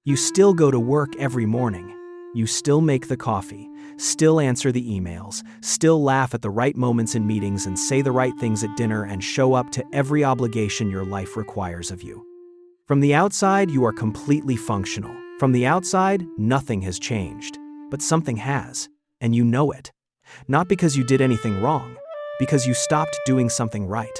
You still go to work every morning. You still make the coffee, still answer the emails, still laugh at the right moments in meetings and say the right things at dinner and show up to every obligation your life requires of you. From the outside, you are completely functional. From the outside, nothing has changed. But something has, and you know it. Not because you did anything wrong, because you stopped doing something right.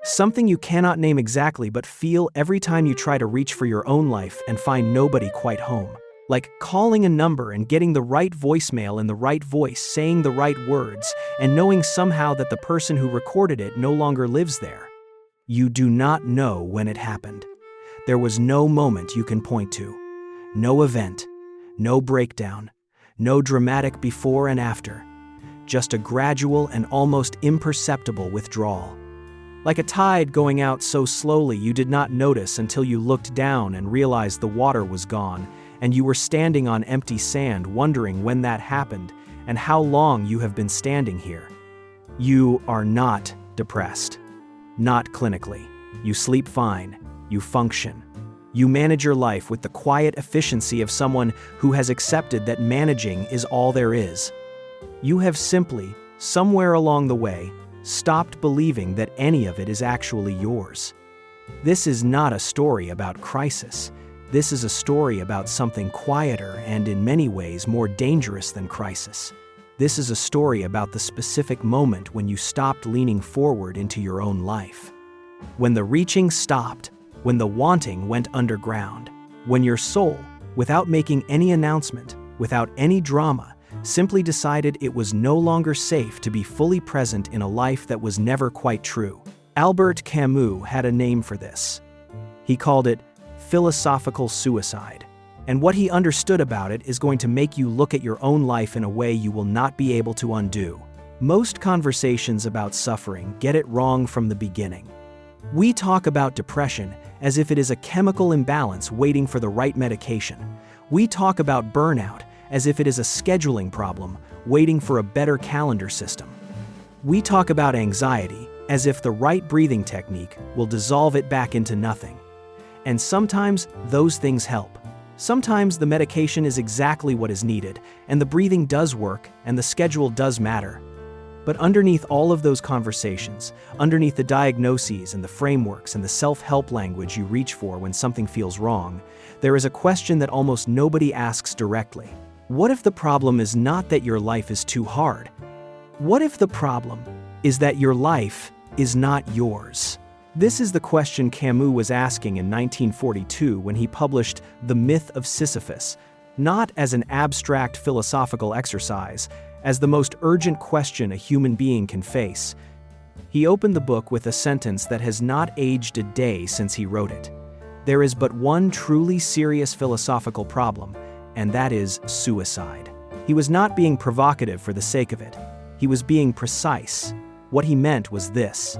Something you cannot name exactly but feel every time you try to reach for your own life and find nobody quite home. Like calling a number and getting the right voicemail in the right voice, saying the right words, and knowing somehow that the person who recorded it no longer lives there. You do not know when it happened. There was no moment you can point to. No event. No breakdown. No dramatic before and after. Just a gradual and almost imperceptible withdrawal. Like a tide going out so slowly you did not notice until you looked down and realized the water was gone, and you were standing on empty sand wondering when that happened and how long you have been standing here. You are not depressed. Not clinically. You sleep fine. You function. You manage your life with the quiet efficiency of someone who has accepted that managing is all there is. You have simply, somewhere along the way, stopped believing that any of it is actually yours. This is not a story about crisis. This is a story about something quieter and in many ways more dangerous than crisis. This is a story about the specific moment when you stopped leaning forward into your own life. When the reaching stopped, when the wanting went underground, when your soul, without making any announcement, without any drama, simply decided it was no longer safe to be fully present in a life that was never quite true. Albert Camus had a name for this. He called it philosophical suicide. And what he understood about it is going to make you look at your own life in a way you will not be able to undo. Most conversations about suffering get it wrong from the beginning. We talk about depression as if it is a chemical imbalance waiting for the right medication. We talk about burnout as if it is a scheduling problem waiting for a better calendar system. We talk about anxiety as if the right breathing technique will dissolve it back into nothing. And sometimes those things help. Sometimes the medication is exactly what is needed, and the breathing does work, and the schedule does matter. But underneath all of those conversations, underneath the diagnoses and the frameworks and the self-help language you reach for when something feels wrong, there is a question that almost nobody asks directly. What if the problem is not that your life is too hard? What if the problem is that your life is not yours? This is the question Camus was asking in 1942 when he published The Myth of Sisyphus, not as an abstract philosophical exercise, as the most urgent question a human being can face. He opened the book with a sentence that has not aged a day since he wrote it. There is but one truly serious philosophical problem, and that is suicide. He was not being provocative for the sake of it. He was being precise. What he meant was this: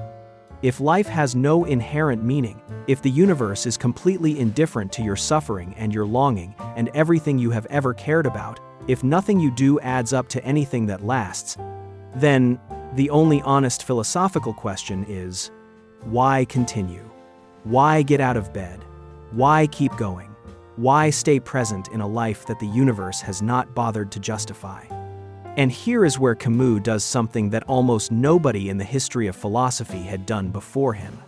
if life has no inherent meaning, if the universe is completely indifferent to your suffering and your longing and everything you have ever cared about, if nothing you do adds up to anything that lasts, then the only honest philosophical question is, why continue? Why get out of bed? Why keep going? Why stay present in a life that the universe has not bothered to justify? And here is where Camus does something that almost nobody in the history of philosophy had done before him.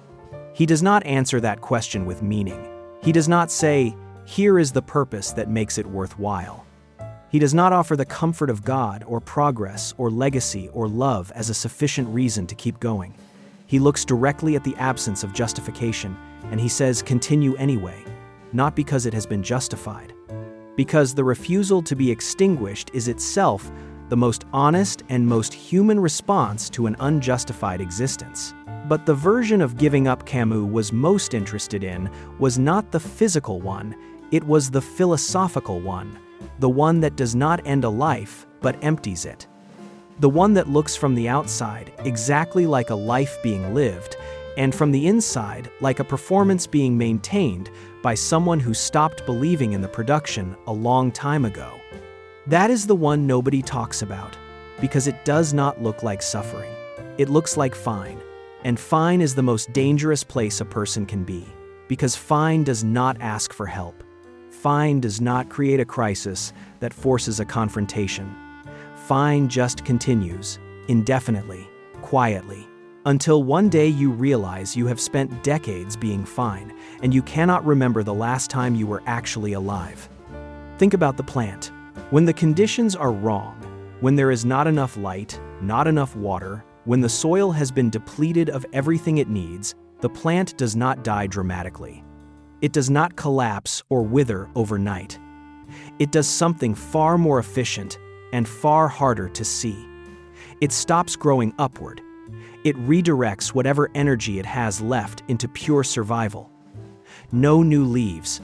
He does not answer that question with meaning. He does not say, here is the purpose that makes it worthwhile. He does not offer the comfort of God or progress or legacy or love as a sufficient reason to keep going. He looks directly at the absence of justification, and he says, continue anyway, not because it has been justified. Because the refusal to be extinguished is itself the most honest and most human response to an unjustified existence. But the version of giving up Camus was most interested in was not the physical one, it was the philosophical one, the one that does not end a life, but empties it. The one that looks from the outside exactly like a life being lived, and from the inside like a performance being maintained by someone who stopped believing in the production a long time ago. That is the one nobody talks about, because it does not look like suffering. It looks like fine, and fine is the most dangerous place a person can be, because fine does not ask for help. Fine does not create a crisis that forces a confrontation. Fine just continues, indefinitely, quietly, until one day you realize you have spent decades being fine, and you cannot remember the last time you were actually alive. Think about the plant. When the conditions are wrong, when there is not enough light, not enough water, when the soil has been depleted of everything it needs, the plant does not die dramatically. It does not collapse or wither overnight. It does something far more efficient and far harder to see. It stops growing upward. It redirects whatever energy it has left into pure survival. No new leaves,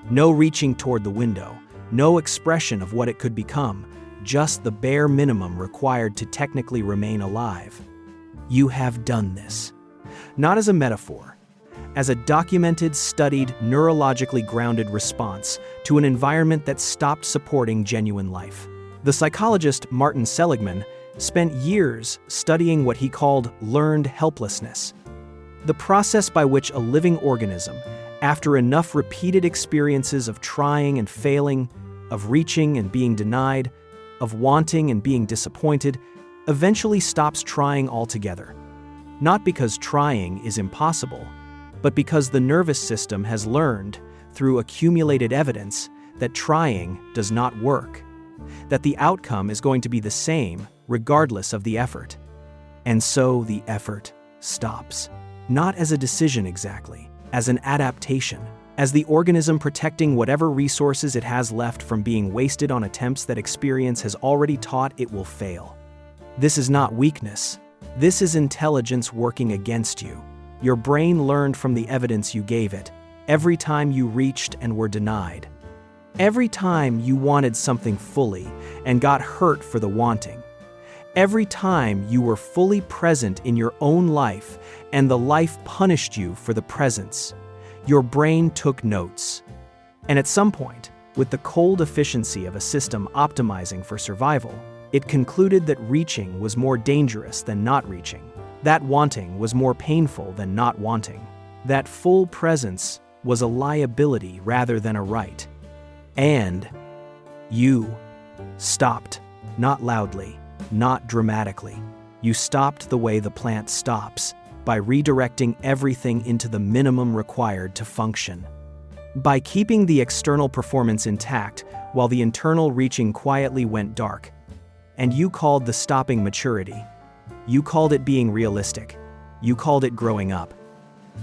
no reaching toward the window, no expression of what it could become, just the bare minimum required to technically remain alive. You have done this. Not as a metaphor, as a documented, studied, neurologically grounded response to an environment that stopped supporting genuine life. The psychologist Martin Seligman spent years studying what he called learned helplessness, the process by which a living organism, after enough repeated experiences of trying and failing, of reaching and being denied, of wanting and being disappointed, eventually stops trying altogether. Not because trying is impossible, but because the nervous system has learned, through accumulated evidence, that trying does not work, that the outcome is going to be the same regardless of the effort. And so the effort stops. Not as a decision exactly, as an adaptation, as the organism protecting whatever resources it has left from being wasted on attempts that experience has already taught it will fail. This is not weakness. This is intelligence working against you. Your brain learned from the evidence you gave it, every time you reached and were denied. Every time you wanted something fully and got hurt for the wanting. Every time you were fully present in your own life and the life punished you for the presence, your brain took notes. And at some point, with the cold efficiency of a system optimizing for survival, it concluded that reaching was more dangerous than not reaching. That wanting was more painful than not wanting. That full presence was a liability rather than a right. And you stopped, not loudly, not dramatically. You stopped the way the plant stops, by redirecting everything into the minimum required to function. By keeping the external performance intact while the internal reaching quietly went dark. And you called the stopping maturity. You called it being realistic. You called it growing up.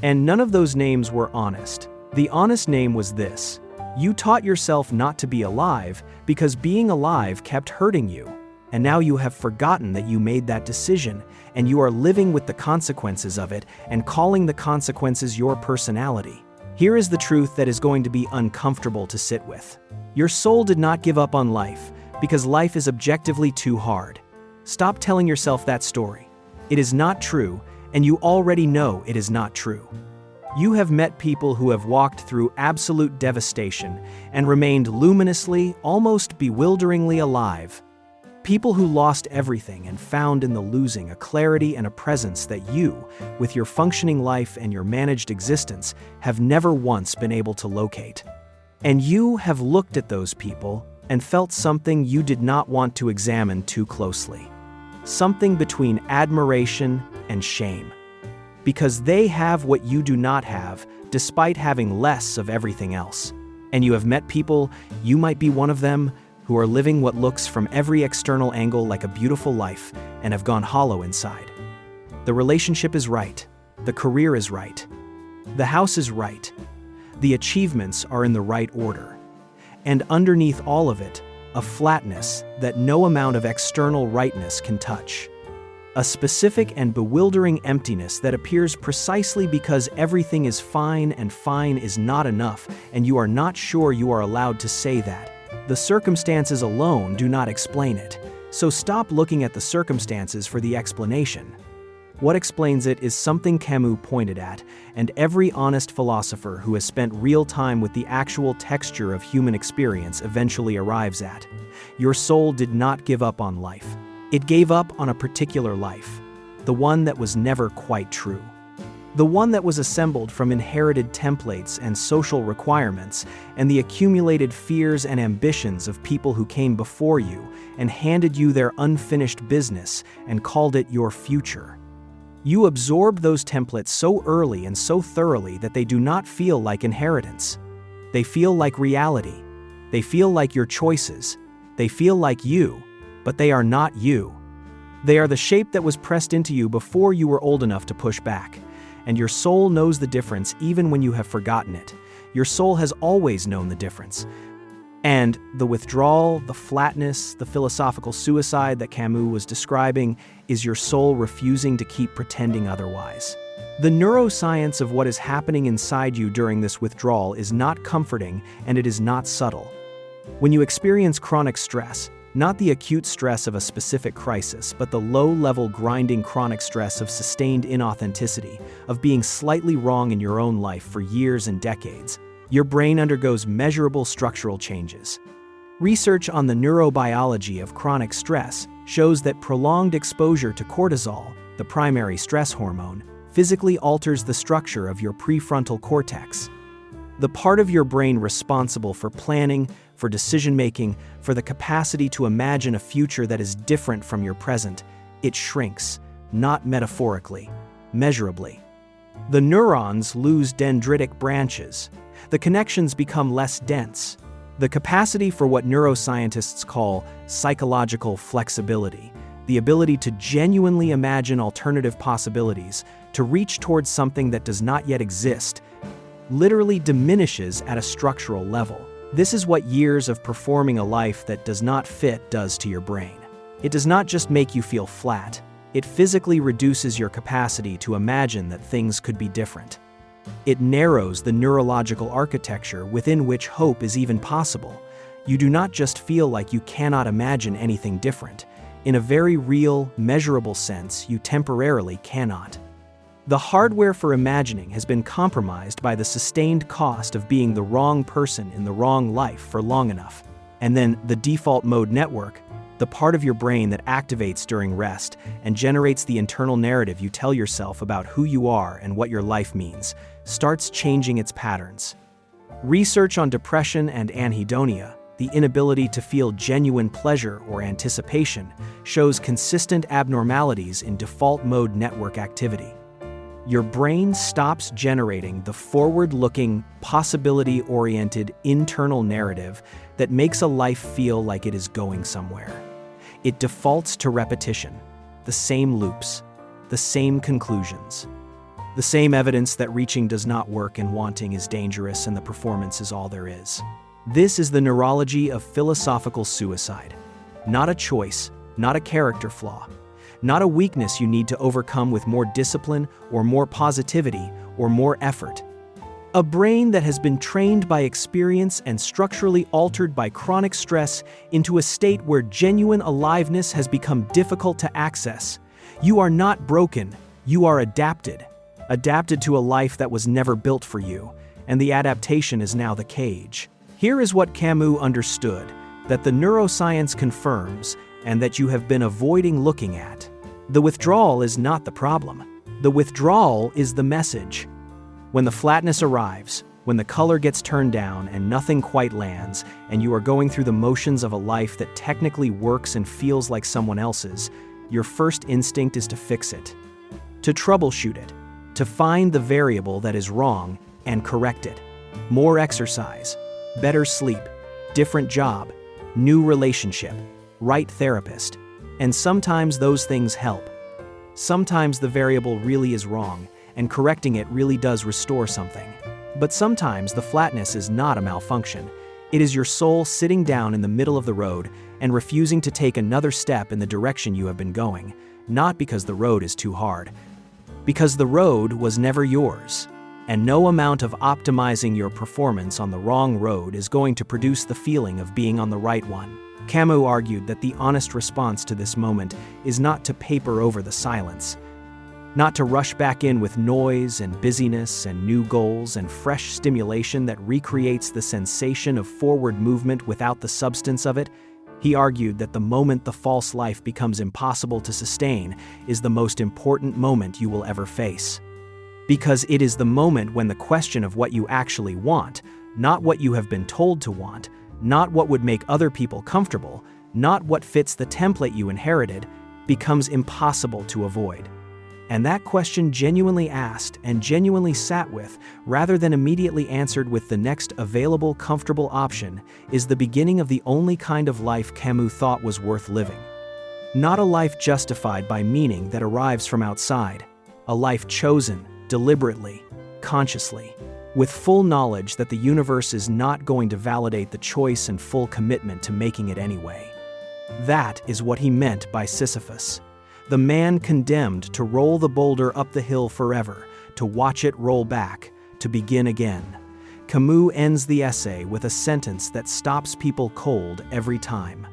And none of those names were honest. The honest name was this. You taught yourself not to be alive because being alive kept hurting you. And now you have forgotten that you made that decision, and you are living with the consequences of it and calling the consequences your personality. Here is the truth that is going to be uncomfortable to sit with. Your soul did not give up on life because life is objectively too hard. Stop telling yourself that story. It is not true, and you already know it is not true. You have met people who have walked through absolute devastation and remained luminously, almost bewilderingly alive. People who lost everything and found in the losing a clarity and a presence that you, with your functioning life and your managed existence, have never once been able to locate. And you have looked at those people and felt something you did not want to examine too closely. Something between admiration and shame. Because they have what you do not have, despite having less of everything else. And you have met people, you might be one of them, who are living what looks from every external angle like a beautiful life and have gone hollow inside. The relationship is right. The career is right. The house is right. The achievements are in the right order. And underneath all of it, a flatness that no amount of external rightness can touch. A specific and bewildering emptiness that appears precisely because everything is fine and fine is not enough, and you are not sure you are allowed to say that. The circumstances alone do not explain it, so stop looking at the circumstances for the explanation. What explains it is something Camus pointed at, and every honest philosopher who has spent real time with the actual texture of human experience eventually arrives at. Your soul did not give up on life. It gave up on a particular life, the one that was never quite true. The one that was assembled from inherited templates and social requirements and the accumulated fears and ambitions of people who came before you and handed you their unfinished business and called it your future. You absorb those templates so early and so thoroughly that they do not feel like inheritance. They feel like reality. They feel like your choices. They feel like you, but they are not you. They are the shape that was pressed into you before you were old enough to push back. And your soul knows the difference even when you have forgotten it. Your soul has always known the difference. And the withdrawal, the flatness, the philosophical suicide that Camus was describing is your soul refusing to keep pretending otherwise. The neuroscience of what is happening inside you during this withdrawal is not comforting and it is not subtle. When you experience chronic stress, not the acute stress of a specific crisis, but the low-level grinding chronic stress of sustained inauthenticity, of being slightly wrong in your own life for years and decades, your brain undergoes measurable structural changes. Research on the neurobiology of chronic stress shows that prolonged exposure to cortisol, the primary stress hormone, physically alters the structure of your prefrontal cortex. The part of your brain responsible for planning, for decision-making, for the capacity to imagine a future that is different from your present, it shrinks, not metaphorically, measurably. The neurons lose dendritic branches. The connections become less dense. The capacity for what neuroscientists call psychological flexibility, the ability to genuinely imagine alternative possibilities, to reach towards something that does not yet exist, literally diminishes at a structural level. This is what years of performing a life that does not fit does to your brain. It does not just make you feel flat, it physically reduces your capacity to imagine that things could be different. It narrows the neurological architecture within which hope is even possible. You do not just feel like you cannot imagine anything different. In a very real, measurable sense, you temporarily cannot. The hardware for imagining has been compromised by the sustained cost of being the wrong person in the wrong life for long enough. And then the default mode network, the part of your brain that activates during rest and generates the internal narrative you tell yourself about who you are and what your life means, starts changing its patterns. Research on depression and anhedonia, the inability to feel genuine pleasure or anticipation, shows consistent abnormalities in default mode network activity. Your brain stops generating the forward-looking, possibility-oriented internal narrative that makes a life feel like it is going somewhere. It defaults to repetition, the same loops, the same conclusions, the same evidence that reaching does not work and wanting is dangerous and the performance is all there is. This is the neurology of philosophical suicide. Not a choice, not a character flaw. Not a weakness you need to overcome with more discipline or more positivity or more effort. A brain that has been trained by experience and structurally altered by chronic stress into a state where genuine aliveness has become difficult to access. You are not broken, you are adapted. Adapted to a life that was never built for you, and the adaptation is now the cage. Here is what Camus understood, that the neuroscience confirms, and that you have been avoiding looking at. The withdrawal is not the problem. The withdrawal is the message. When the flatness arrives, when the color gets turned down and nothing quite lands, and you are going through the motions of a life that technically works and feels like someone else's, your first instinct is to fix it, to troubleshoot it, to find the variable that is wrong and correct it. More exercise, better sleep, different job, new relationship, right therapist. And sometimes those things help. Sometimes the variable really is wrong, and correcting it really does restore something. But sometimes the flatness is not a malfunction. It is your soul sitting down in the middle of the road and refusing to take another step in the direction you have been going, not because the road is too hard, because the road was never yours. And no amount of optimizing your performance on the wrong road is going to produce the feeling of being on the right one. Camus argued that the honest response to this moment is not to paper over the silence, not to rush back in with noise and busyness and new goals and fresh stimulation that recreates the sensation of forward movement without the substance of it. He argued that the moment the false life becomes impossible to sustain is the most important moment you will ever face. Because it is the moment when the question of what you actually want, not what you have been told to want, not what would make other people comfortable, not what fits the template you inherited, becomes impossible to avoid. And that question genuinely asked and genuinely sat with, rather than immediately answered with the next available comfortable option, is the beginning of the only kind of life Camus thought was worth living. Not a life justified by meaning that arrives from outside, a life chosen, deliberately, consciously, with full knowledge that the universe is not going to validate the choice and full commitment to making it anyway. That is what he meant by Sisyphus. The man condemned to roll the boulder up the hill forever, to watch it roll back, to begin again. Camus ends the essay with a sentence that stops people cold every time.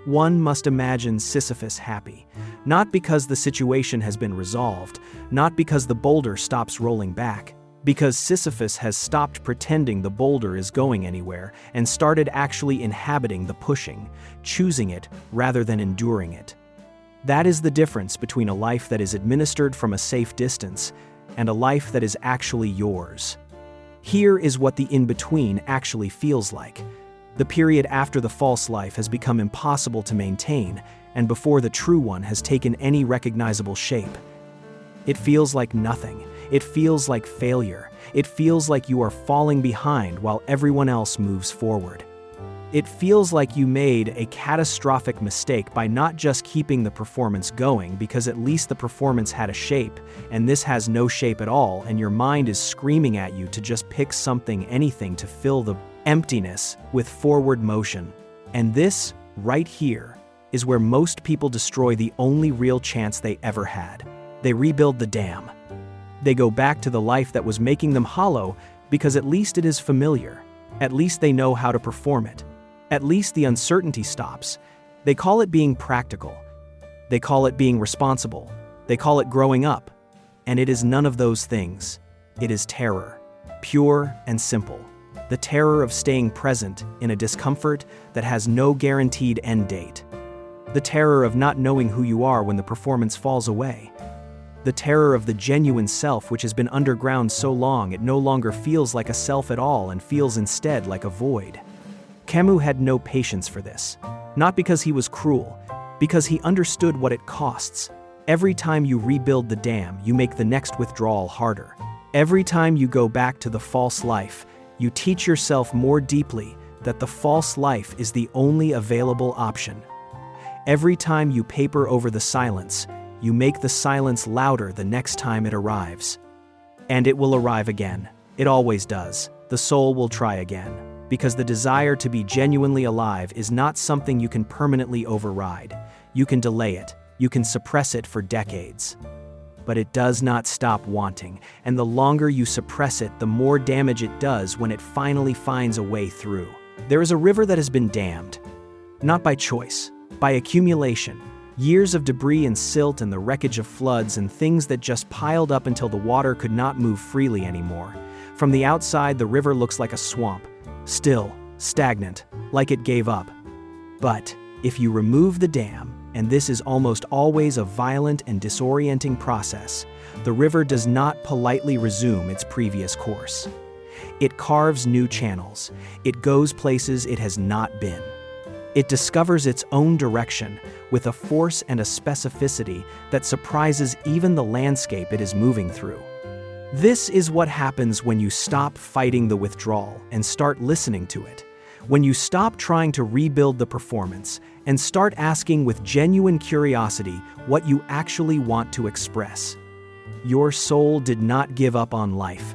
One must imagine Sisyphus happy, not because the situation has been resolved, not because the boulder stops rolling back, because Sisyphus has stopped pretending the boulder is going anywhere and started actually inhabiting the pushing, choosing it rather than enduring it. That is the difference between a life that is administered from a safe distance and a life that is actually yours. Here is what the in-between actually feels like. The period after the false life has become impossible to maintain and before the true one has taken any recognizable shape. It feels like nothing. It feels like failure. It feels like you are falling behind while everyone else moves forward. It feels like you made a catastrophic mistake by not just keeping the performance going because at least the performance had a shape, and this has no shape at all, and your mind is screaming at you to just pick something, anything to fill the emptiness with forward motion. And this, right here, is where most people destroy the only real chance they ever had. They rebuild the dam. They go back to the life that was making them hollow because at least it is familiar. At least they know how to perform it. At least the uncertainty stops. They call it being practical. They call it being responsible. They call it growing up. And it is none of those things. It is terror, pure and simple. The terror of staying present in a discomfort that has no guaranteed end date. The terror of not knowing who you are when the performance falls away. The terror of the genuine self which has been underground so long it no longer feels like a self at all and feels instead like a void. Camus had no patience for this. Not because he was cruel, because he understood what it costs. Every time you rebuild the dam, you make the next withdrawal harder. Every time you go back to the false life, you teach yourself more deeply that the false life is the only available option. Every time you paper over the silence, you make the silence louder the next time it arrives. And it will arrive again. It always does. The soul will try again. Because the desire to be genuinely alive is not something you can permanently override. You can delay it. You can suppress it for decades. But it does not stop wanting, and the longer you suppress it, the more damage it does when it finally finds a way through. There is a river that has been dammed. Not by choice, by accumulation. Years of debris and silt and the wreckage of floods and things that just piled up until the water could not move freely anymore. From the outside, the river looks like a swamp. Still, stagnant, like it gave up. But if you remove the dam, and this is almost always a violent and disorienting process, the river does not politely resume its previous course. It carves new channels. It goes places it has not been. It discovers its own direction with a force and a specificity that surprises even the landscape it is moving through. This is what happens when you stop fighting the withdrawal and start listening to it. When you stop trying to rebuild the performance and start asking with genuine curiosity what you actually want to express. Your soul did not give up on life.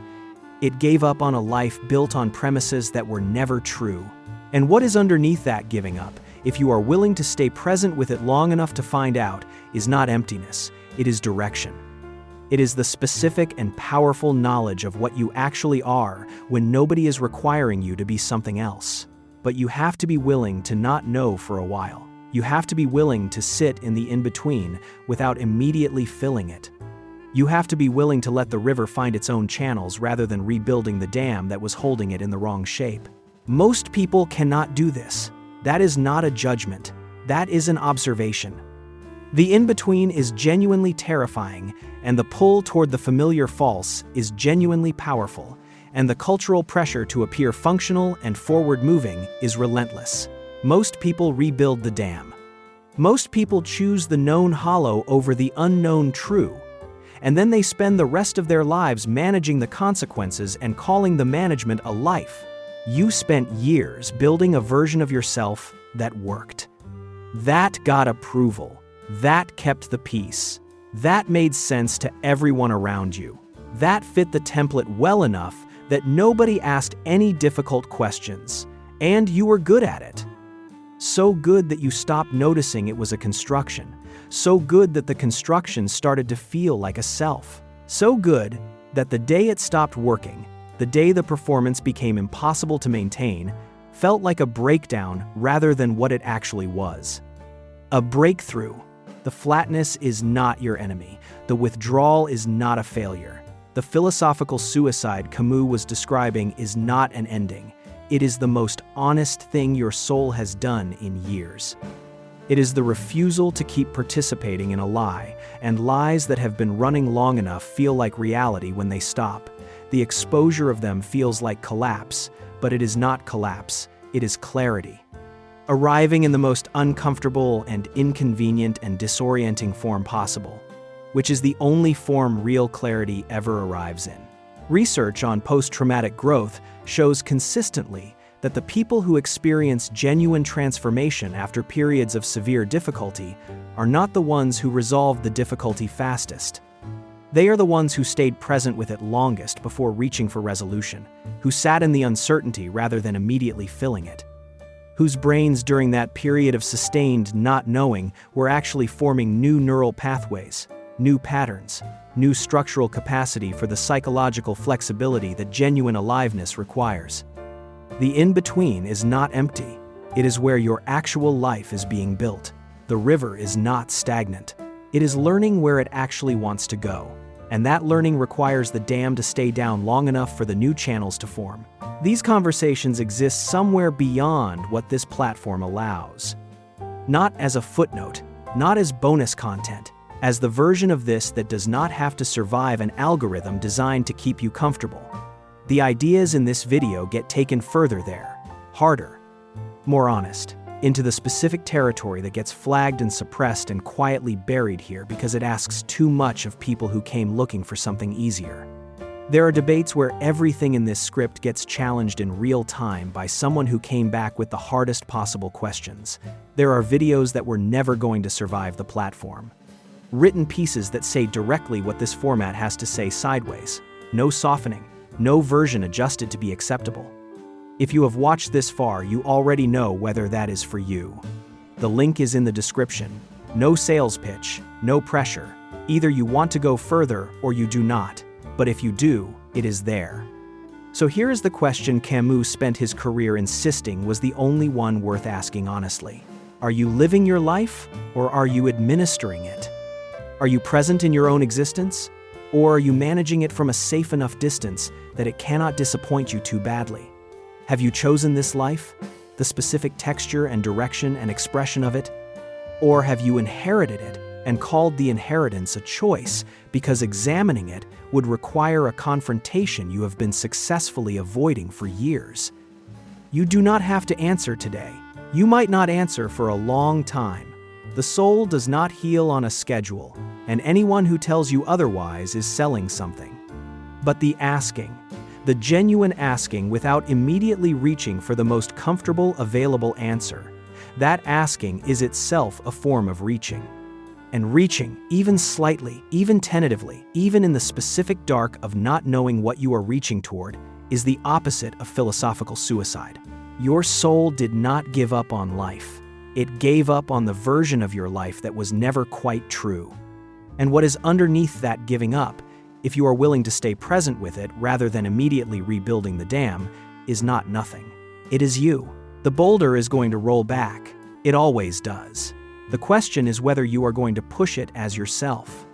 It gave up on a life built on premises that were never true. And what is underneath that giving up, if you are willing to stay present with it long enough to find out, is not emptiness, it is direction. It is the specific and powerful knowledge of what you actually are when nobody is requiring you to be something else. But you have to be willing to not know for a while. You have to be willing to sit in the in-between without immediately filling it. You have to be willing to let the river find its own channels rather than rebuilding the dam that was holding it in the wrong shape. Most people cannot do this. That is not a judgment. That is an observation. The in-between is genuinely terrifying, and the pull toward the familiar false is genuinely powerful, and the cultural pressure to appear functional and forward-moving is relentless. Most people rebuild the dam. Most people choose the known hollow over the unknown true, and then they spend the rest of their lives managing the consequences and calling the management a life. You spent years building a version of yourself that worked. That got approval. That kept the peace. That made sense to everyone around you. That fit the template well enough that nobody asked any difficult questions, and you were good at it. So good that you stopped noticing it was a construction. So good that the construction started to feel like a self. So good that the day it stopped working, the day the performance became impossible to maintain, felt like a breakdown rather than what it actually was. A breakthrough. The flatness is not your enemy. The withdrawal is not a failure. The philosophical suicide Camus was describing is not an ending. It is the most honest thing your soul has done in years. It is the refusal to keep participating in a lie, and lies that have been running long enough feel like reality when they stop. The exposure of them feels like collapse, but it is not collapse, it is clarity. Arriving in the most uncomfortable and inconvenient and disorienting form possible, which is the only form real clarity ever arrives in. Research on post-traumatic growth shows consistently that the people who experience genuine transformation after periods of severe difficulty are not the ones who resolved the difficulty fastest. They are the ones who stayed present with it longest before reaching for resolution, who sat in the uncertainty rather than immediately filling it, whose brains during that period of sustained not knowing were actually forming new neural pathways, new patterns, new structural capacity for the psychological flexibility that genuine aliveness requires. The in-between is not empty. It is where your actual life is being built. The river is not stagnant. It is learning where it actually wants to go. And that learning requires the dam to stay down long enough for the new channels to form. These conversations exist somewhere beyond what this platform allows. Not as a footnote, not as bonus content, as the version of this that does not have to survive an algorithm designed to keep you comfortable. The ideas in this video get taken further there, harder, more honest, into the specific territory that gets flagged and suppressed and quietly buried here because it asks too much of people who came looking for something easier. There are debates where everything in this script gets challenged in real time by someone who came back with the hardest possible questions. There are videos that were never going to survive the platform. Written pieces that say directly what this format has to say sideways. No softening, no version adjusted to be acceptable. If you have watched this far, you already know whether that is for you. The link is in the description. No sales pitch, no pressure. Either you want to go further or you do not. But if you do, it is there. So here is the question Camus spent his career insisting was the only one worth asking honestly. Are you living your life, or are you administering it? Are you present in your own existence, or are you managing it from a safe enough distance that it cannot disappoint you too badly? Have you chosen this life, the specific texture and direction and expression of it? Or have you inherited it and called the inheritance a choice because examining it would require a confrontation you have been successfully avoiding for years? You do not have to answer today. You might not answer for a long time. The soul does not heal on a schedule, and anyone who tells you otherwise is selling something. But the asking, the genuine asking without immediately reaching for the most comfortable available answer, that asking is itself a form of reaching. And reaching, even slightly, even tentatively, even in the specific dark of not knowing what you are reaching toward, is the opposite of philosophical suicide. Your soul did not give up on life. It gave up on the version of your life that was never quite true. And what is underneath that giving up, if you are willing to stay present with it rather than immediately rebuilding the dam, is not nothing. It is you. The boulder is going to roll back. It always does. The question is whether you are going to push it as yourself.